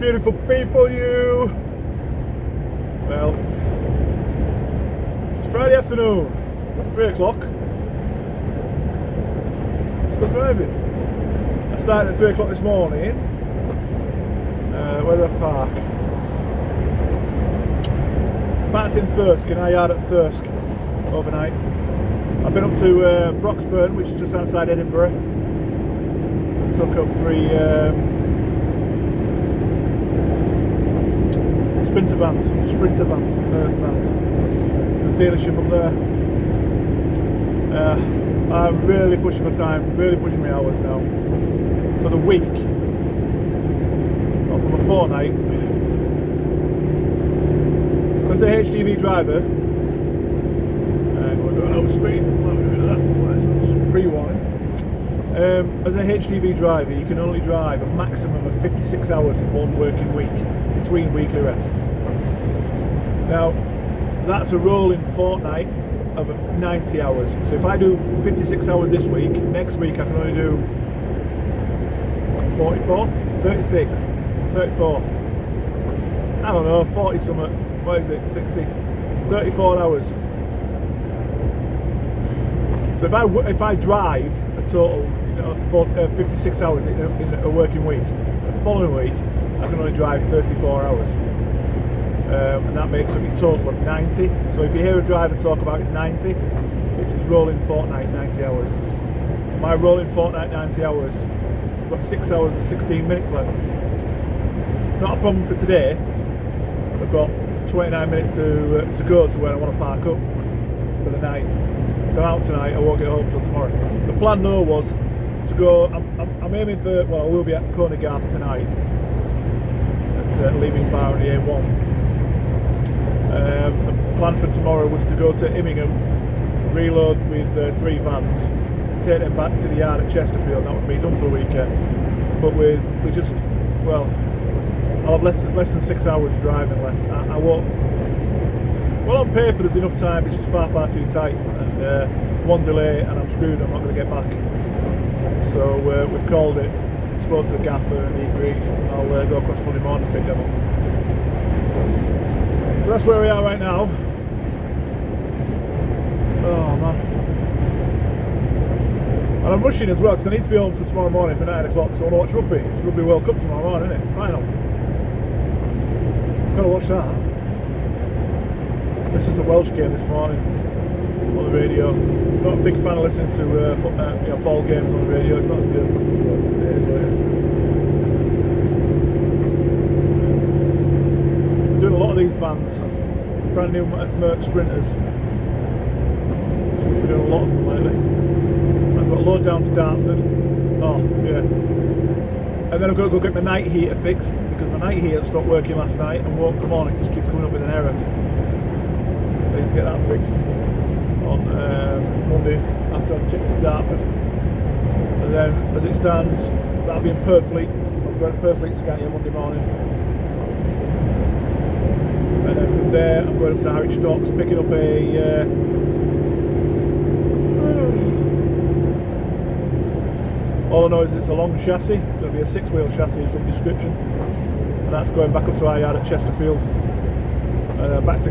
beautiful people, you! Well, it's Friday afternoon, 3 o'clock. Still driving. I started at 3 o'clock this morning. Where did I park? Parked in Thirsk, in our yard at Thirsk, overnight. I've been up to Broxburn, which is just outside Edinburgh. Took up 3 sprinter vans, the dealership up there. I'm really pushing my time, really pushing my hours now. For the week, or for my fortnight, as a HGV driver, we're going over speed, some pre-warning. As a HGV driver, you can only drive a maximum of 56 hours in one working week, between weekly rests. Now, that's a rolling fortnight of 90 hours. So if I do 56 hours this week, next week I can only do 44, 36, 34. I don't know, 40 something. What is it? 60, 34 hours. So if I drive a total, 56 hours in a working week, the following week I can only drive 34 hours. And that makes up your total of 90. So if you hear a driver talk about his 90, it's his rolling fortnight 90 hours. My rolling fortnight 90 hours, I've got 6 hours and 16 minutes left. Not a problem for today. I've got 29 minutes to go to where I want to park up for the night. So I'm out tonight, I won't get home till tomorrow. The plan though was to go, I'm aiming for, well, I will be at Coney Garth tonight at Leaving Bar on the A1. The plan for tomorrow was to go to Immingham, reload with 3 vans, take them back to the yard at Chesterfield. That would be done for the weekend. But we just, well, I'll have less than 6 hours driving left. I won't. Well, on paper there's enough time. It's just far too tight, and one delay and I'm screwed. I'm not going to get back. So we've called it. Spoke to the gaffer and he agreed. I'll go across Monday morning and pick them up. So that's where we are right now. Oh man. And I'm rushing as well because I need to be home for tomorrow morning for 9 o'clock, so I want to watch rugby. It's Rugby World Cup tomorrow morning, isn't it? It's final. I've got to watch that. Listened to the Welsh game this morning on the radio. Not a big fan of listening to ball games on the radio. It's not as good. It is what it is. Doing a lot of these vans, brand new Merc Sprinters. So we've been doing a lot of them lately. I've got a load down to Dartford. Oh yeah. And then I've got to go get my night heater fixed because my night heater stopped working last night and won't come on. It just keeps coming up with an error. I need to get that fixed on Monday after I've tipped at Dartford. And then as it stands, that'll be in Purfleet. I'm going to Purfleet to Scania Monday morning. And then from there I'm going up to Harwich Docks, picking up a all I know is it's a long chassis, so it'll be a 6-wheel chassis of some description, and that's going back up to our yard at Chesterfield, back to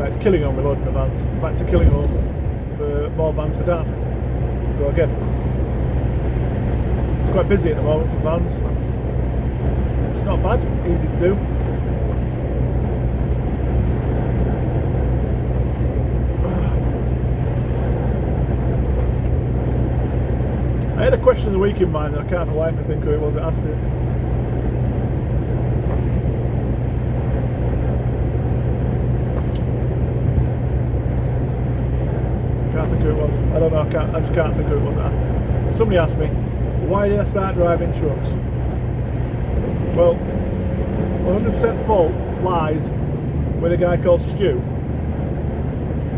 it's Killingholme. We're loading the vans back to Killingholme for more vans for Dartford. So go again. It's quite busy at the moment for vans. It's not bad, easy to do. I had a question of the week in mind and I can't for the life of me think who it was that asked it. Can't think who it was. I don't know, I just can't think who it was that asked it. Somebody asked me, why did I start driving trucks? Well, 100% fault lies with a guy called Stu.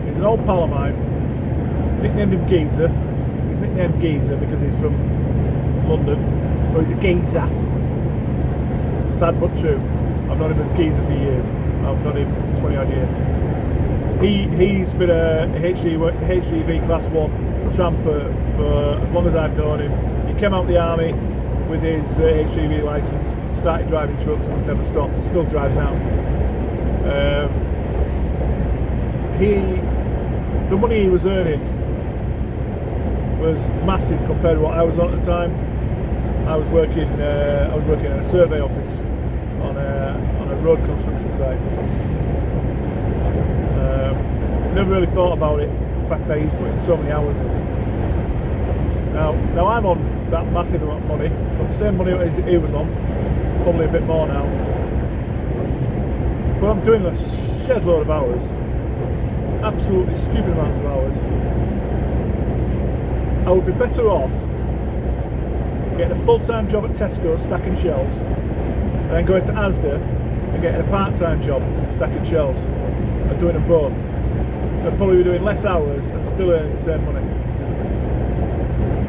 He's an old pal of mine, nicknamed him Geezer. Nicknamed Geezer because he's from London, so he's a geezer. Sad but true. I've known him as Geezer for years. I've known him 20 odd years. He's been a HGV Class 1 tramper for as long as I've known him. He came out of the army with his HGV licence started driving trucks and never stopped. He still drives now. The money he was earning was massive compared to what I was on at the time. I was working in a survey office on a road construction site. Never really thought about it, the fact that he's putting so many hours in. Now I'm on that massive amount of money, but the same money as he was on, probably a bit more now. But I'm doing a shed load of hours, absolutely stupid amounts of hours. I would be better off getting a full-time job at Tesco stacking shelves, and then going to Asda and getting a part-time job stacking shelves, and doing them both. I'd probably be doing less hours and still earning the same money.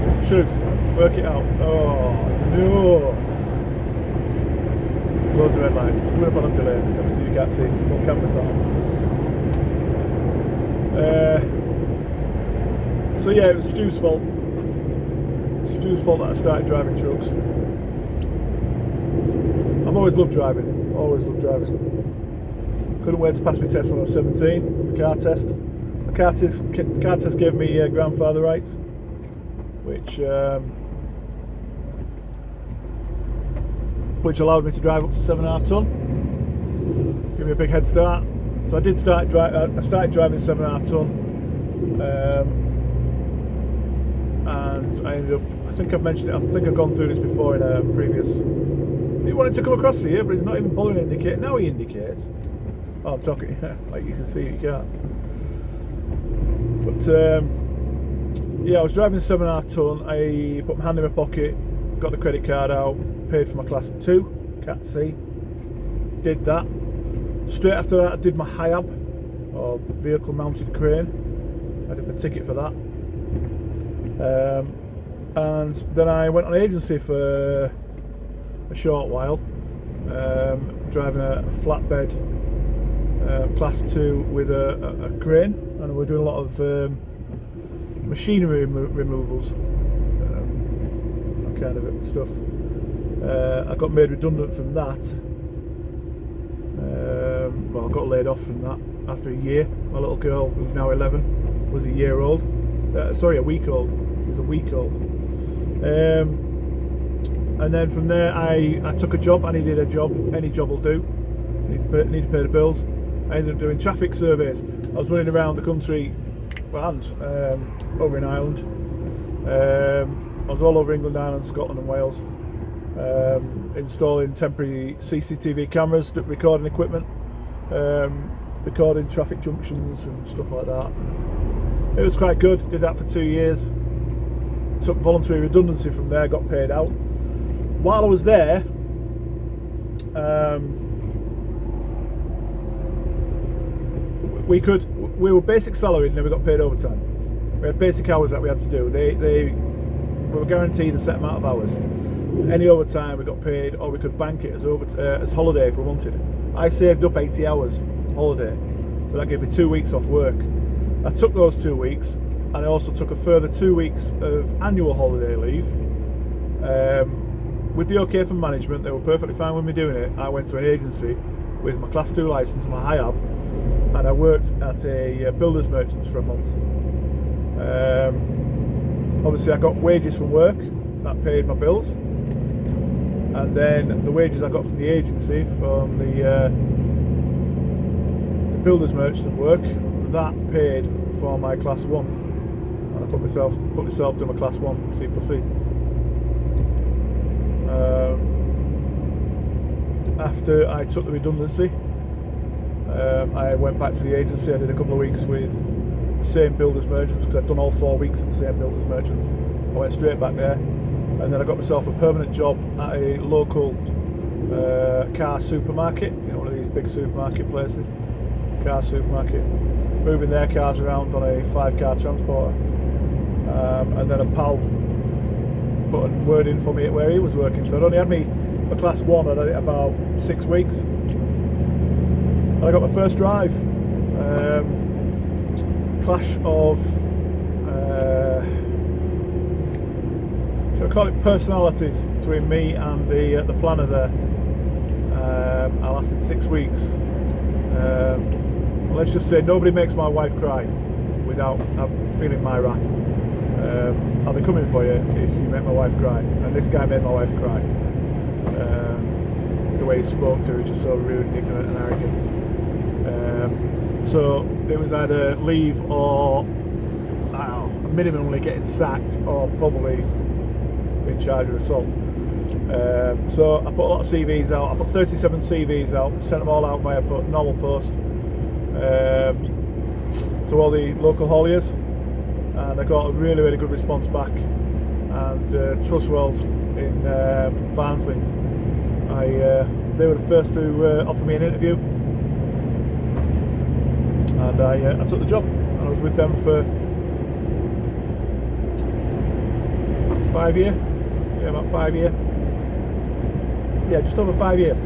It's the truth. Work it out. Oh no! Loads of red lights. Just coming up on a delay. Obviously you can't see. It's full cameras on. So yeah, it was Stu's fault. Stu's fault that I started driving trucks. I've always loved driving. Always loved driving. Couldn't wait to pass my test when I was 17. The car test. The car test gave me grandfather rights, which allowed me to drive up to 7.5 ton. Give me a big head start. So I did start. I started driving 7.5 ton, and I ended up. I think I've mentioned it. I think I've gone through this before in a previous. He wanted to come across here, but he's not even bothering to indicate. Now he indicates. Oh, I'm talking. Like you can see, you can't. But yeah, I was driving 7.5 ton. I put my hand in my pocket, got the credit card out, paid for my class 2, Cat C. Did that. Straight after that, I did my HIAB, or vehicle mounted crane. I did my ticket for that. And then I went on agency for a short while, driving a flatbed class 2 with a crane, and we're doing a lot of machinery removals, that kind of stuff. I got made redundant from that. Well, I got laid off from that after a year. My little girl, who's now 11, was a year old. Sorry, a week old. She was a week old. And then from there, I took a job. I needed a job. Any job will do. Need to pay the bills. I ended up doing traffic surveys. I was running around the country, and over in Ireland. I was all over England, Ireland, Scotland and Wales, installing temporary CCTV cameras, recording equipment, recording traffic junctions and stuff like that. It was quite good. Did that for 2 years. Took voluntary redundancy from there, got paid out. While I was there, we were basic salary and then we got paid overtime. We had basic hours that we had to do. We were guaranteed a set amount of hours. Any overtime we got paid, or we could bank it as holiday if we wanted. I saved up 80 hours holiday, so that gave me 2 weeks off work. I took those 2 weeks, and I also took a further 2 weeks of annual holiday leave. With the okay from management, they were perfectly fine with me doing it. I went to an agency with my class 2 license, my HIAB, and I worked at a builder's merchants for a month. Obviously I got wages from work, that paid my bills, and then the wages I got from the agency, from the builder's merchant work, that paid for my class 1, and I put myself through my class 1 C+C. After I took the redundancy, I went back to the agency. I did a couple of weeks with the same builders merchants, because I'd done all 4 weeks at the same builders merchants. I went straight back there, and then I got myself a permanent job at a local car supermarket, one of these big supermarket places, car supermarket, moving their cars around on a 5-car transporter. And then a pal put a word in for me at where he was working, so I'd only had my class 1, I'd had it about 6 weeks. And I got my first drive. Clash of, shall I call it, personalities between me and the planner there. I lasted 6 weeks. Let's just say nobody makes my wife cry without feeling my wrath. I'll be coming for you if you make my wife cry. And this guy made my wife cry. The way he spoke to her was just so rude, ignorant and arrogant. So it was either leave or minimally getting sacked or probably being charged with assault. So I put a lot of CVs out. I put 37 CVs out, sent them all out via normal post to all the local hauliers, and I got a really good response back. And Trustwells in Barnsley, they were the first to offer me an interview, and I took the job, and I was with them for 5 years. Yeah, about 5 years. Yeah, just over 5 years.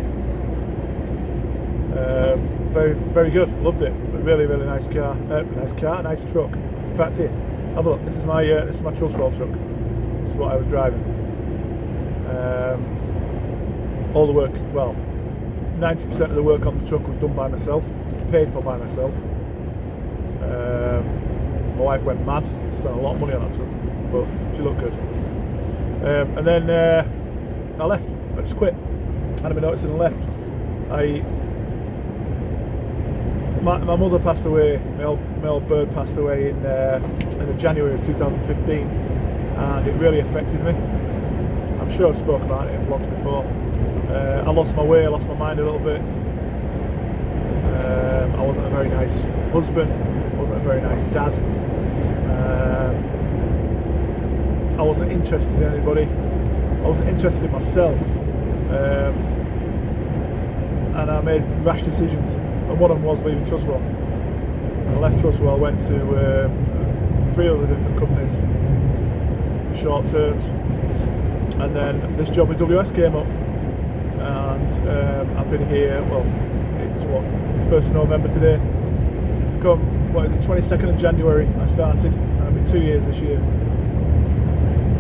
Very good. Loved it. Really nice car. Nice truck. In fact, here, have a look. This is my Trustwell truck. This is what I was driving. All the work, well, 90% of the work on the truck was done by myself, paid for by myself. My wife went mad. Spent a lot of money on that truck, but she looked good. And then I left. I just quit. Hadn't been noticing and left. My mother passed away. My old bird passed away in January of 2015, and it really affected me. I'm sure I've spoken about it in vlogs before. I lost my way. I lost my mind a little bit. I wasn't a very nice husband. I wasn't a very nice dad. I wasn't interested in anybody. I wasn't interested in myself, and I made rash decisions. And one of them was leaving Trustwell. I left Trustwell, went to 3 other different companies, short terms, and then this job with WS came up, and I've been here. Well, it's 1st of November today. Come 22nd of January I started. I've been 2 years this year.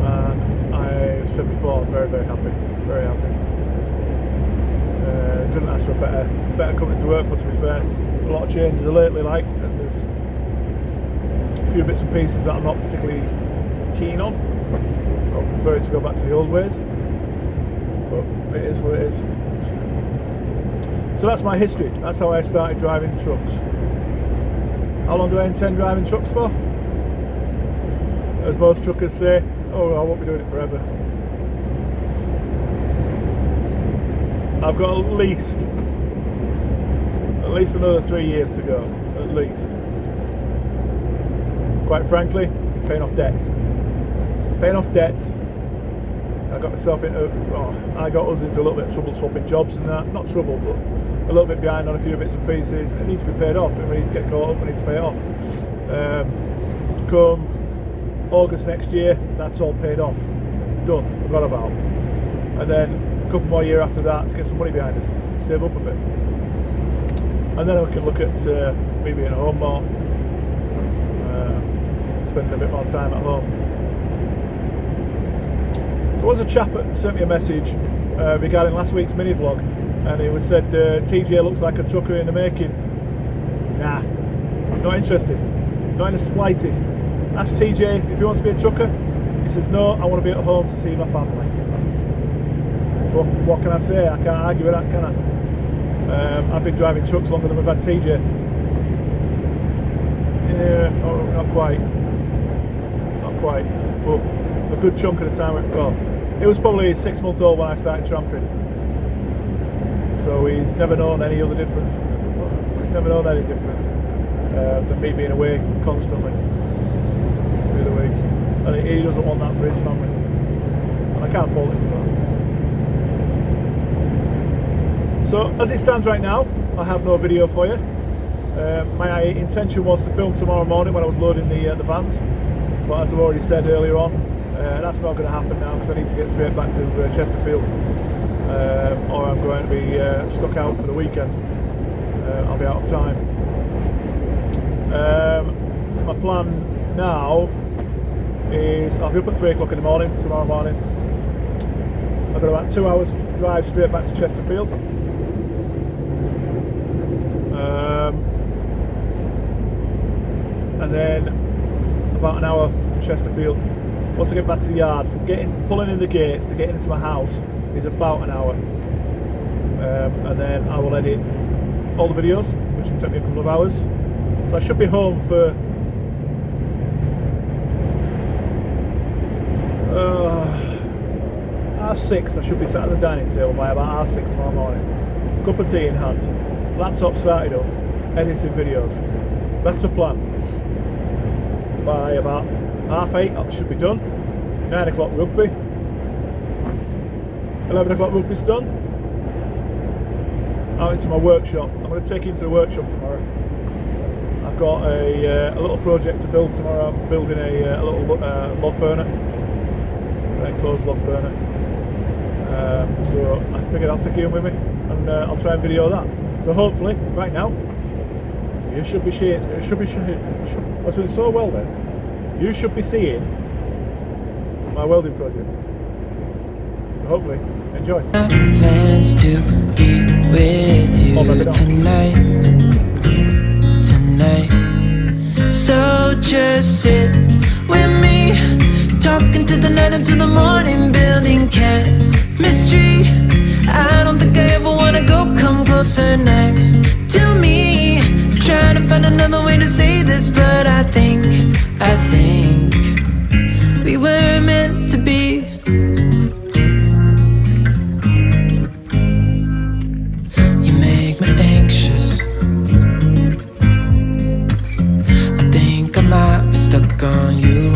And I've said before, I'm very happy, very happy. Couldn't ask for a better company to work for, to be fair. A lot of changes lately, and there's a few bits and pieces that I'm not particularly keen on. I prefer to go back to the old ways, but it is what it is. So that's my history. That's how I started driving trucks. How long do I intend driving trucks for? As most truckers say, oh, I won't be doing it forever. I've got at least another 3 years to go, at least. Quite frankly, paying off debts. I got myself into, I got us into a little bit of trouble swapping jobs and that. Not trouble, but a little bit behind on a few bits and pieces. It needs to be paid off, and we need to get caught up, we need to pay it off. Come August next year, that's all paid off. Done, forgot about. And then a couple more years after that to get some money behind us, save up a bit. And then we can look at me being at home more, spending a bit more time at home. There was a chap that sent me a message regarding last week's mini vlog, and he said TJ looks like a trucker in the making. Nah, he's not interested, not in the slightest. Ask TJ if he wants to be a trucker. He says no, I want to be at home to see my family. So what can I say? I can't argue with that, can I? I've been driving trucks longer than we've had TJ. Yeah, not quite, but a good chunk of the time. Well, it was probably 6 months old when I started tramping, so he's never known any other difference. He's never known any different than me being away constantly through the week, and he doesn't want that for his family, and I can't fault him for that. So as it stands right now, I have no video for you. My intention was to film tomorrow morning when I was loading the vans, but as I've already said earlier on, that's not going to happen now because I need to get straight back to Chesterfield, or I'm going to be stuck out for the weekend. I'll be out of time. My plan now is I'll be up at 3 o'clock in the morning tomorrow morning. I've got about 2 hours drive straight back to Chesterfield. And then about an hour from Chesterfield. Once I get back to the yard, from pulling in the gates to getting into my house is about an hour. And then I will edit all the videos, which will take me a couple of hours. So I should be home for half 6. I should be sat at the dining table by about half 6 tomorrow morning. Cup of tea in hand, laptop started up, editing videos. That's the plan. By about half 8 I should be done. 9 o'clock rugby. 11 o'clock rugby's done. Out into my workshop. I'm going to take you into the workshop tomorrow. I've got a little project to build tomorrow. I'm building a little log burner, an enclosed log burner. So I figured I'll take you in with me, and I'll try and video that. So hopefully, right now, you should be seeing. I was doing so well then. You should be seeing my welding project. So hopefully, enjoy. Plans to be with you tonight. So just sit with me, talking to the night until the morning, building chemistry. I don't think I ever wanna go come closer next to me. Trying to find another way to say this, but I think we were meant to be. You make me anxious. I think I might be stuck on you.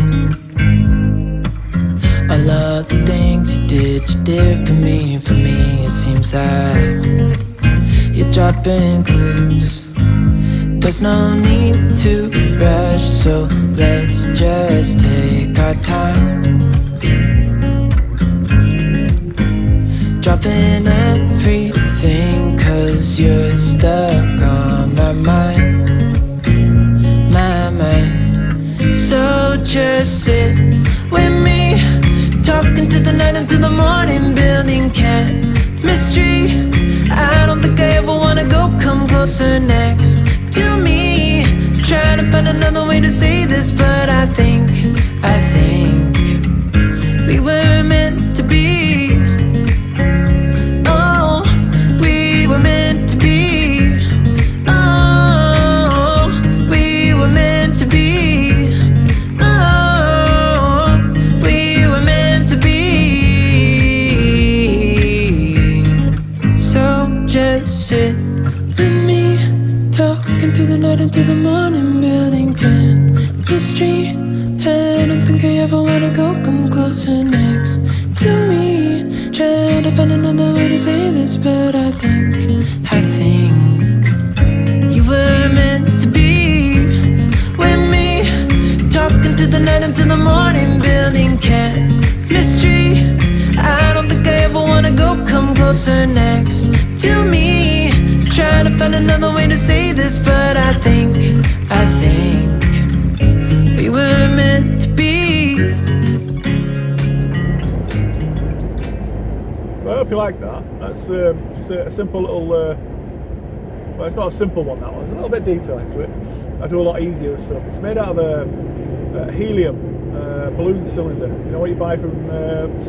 I love the things you did for me. For me, it seems that you're dropping clues. There's no need to rush, so let's just take our time. Dropping everything, 'cause you're stuck on my mind. So just sit with me, talking to the night until the morning, building chemistry. I don't think I ever wanna go come closer next to me. Trying to find another way to say this, but I think we were meant to be. Oh, we were meant to be. Oh, we were meant to be. Oh, we were meant to be. So just sit with me, talking to the night until the morning, building chemistry. I don't think I ever wanna go come closer next to me. Trying to find another way to say this, but I think you were meant to be with me, talking to the night until the morning, building chemistry. I don't think I ever wanna go come closer next to me. Trying to find another way to say this, but I think we were meant to be. So I hope you like that. That's just a simple little. Well, it's not a simple one. That one. There's a little bit of detail into it. I do a lot easier stuff. It's made out of a helium balloon cylinder. You know what you buy from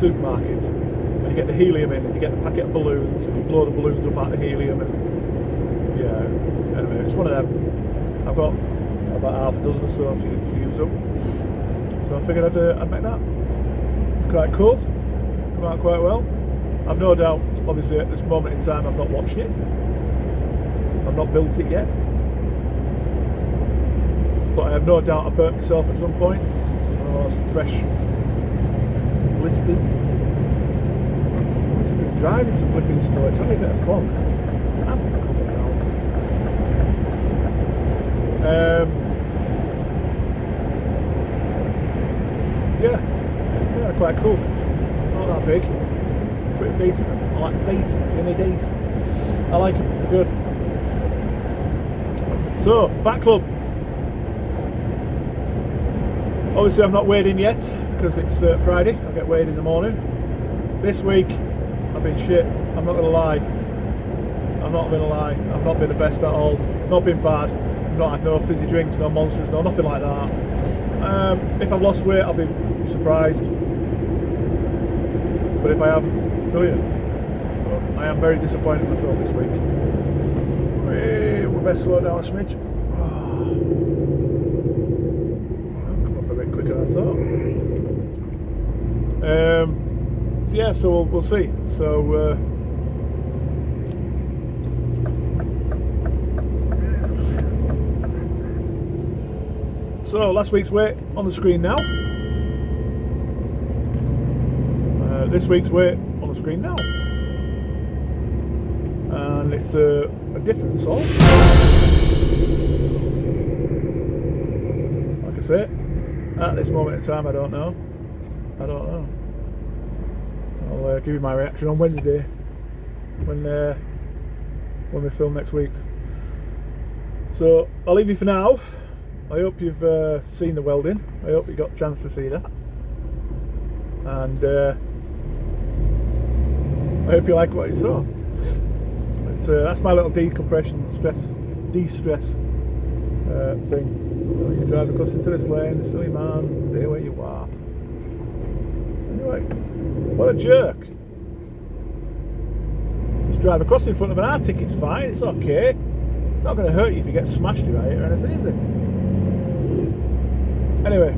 supermarkets? And you get the helium in, and you get the packet of balloons, and you blow the balloons up out of the helium. And yeah, anyway, it's one of them. I've got about half a dozen or so to use up. So I figured I'd make that. It's quite cool. Come out quite well. I've no doubt, obviously at this moment in time, I've not watched it. I've not built it yet. But I have no doubt I burnt myself at some point. Oh, some fresh blisters. It's been driving some flipping snow. It's only a bit of fog. I'm coming out. Yeah, quite cool. Not that big. Pretty decent. I like decent, Jimmy decent. I like them, they're good. So, Fat Club. Obviously I've not weighed in yet because it's Friday. I get weighed in the morning. This week I've been shit. I'm not going to lie. I've not been the best at all. not been bad. Not had no fizzy drinks, no monsters, no nothing like that. If I've lost weight, I'll be surprised. But if I have, brilliant. But I am very disappointed in myself this week. We best slow down a smidge. Come up a bit quicker than I thought. So yeah, so we'll see. So last week's weight on the screen now. This week's weight on the screen now. And it's a different sort. Like I say, at this moment in time, I don't know. I'll give you my reaction on Wednesday when we film next week's. So I'll leave you for now. I hope you've seen the welding. I hope you got a chance to see that. And I hope you like what you saw. That's my little de-stress thing. You drive across into this lane, silly man, stay where you are. Anyway, what a jerk. Just drive across in front of an Arctic, it's fine, it's okay. It's not going to hurt you if you get smashed by it or anything, is it? Anyway,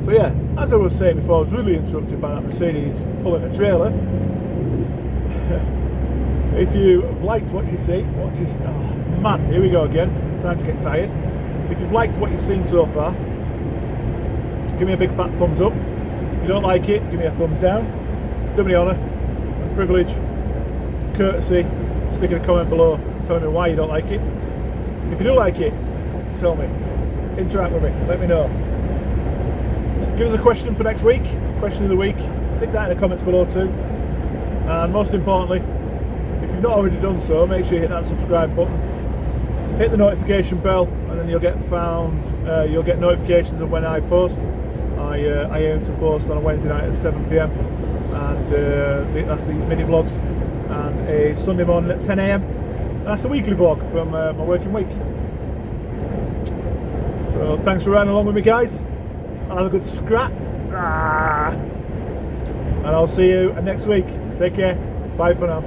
so yeah, as I was saying before, I was really interrupted by that Mercedes pulling a trailer. If you've liked what you see, oh man, here we go again, time to get tired. If you've liked what you've seen so far, give me a big fat thumbs up. If you don't like it, give me a thumbs down. Do me the honour and privilege, courtesy, sticking a comment below telling me why you don't like it. If you do like it, tell me, interact with me, let me know. Give us a question for next week, question of the week, stick that in the comments below too. And most importantly, if you've not already done so, make sure you hit that subscribe button, hit the notification bell, and then you'll get notifications of when I post. I aim to post on a Wednesday night at 7 PM, and that's these mini vlogs, and a Sunday morning at 10 AM, and that's the weekly vlog from my working week. So thanks for riding along with me, guys. I'll have a good scrap, and I'll see you next week. Take care, bye for now.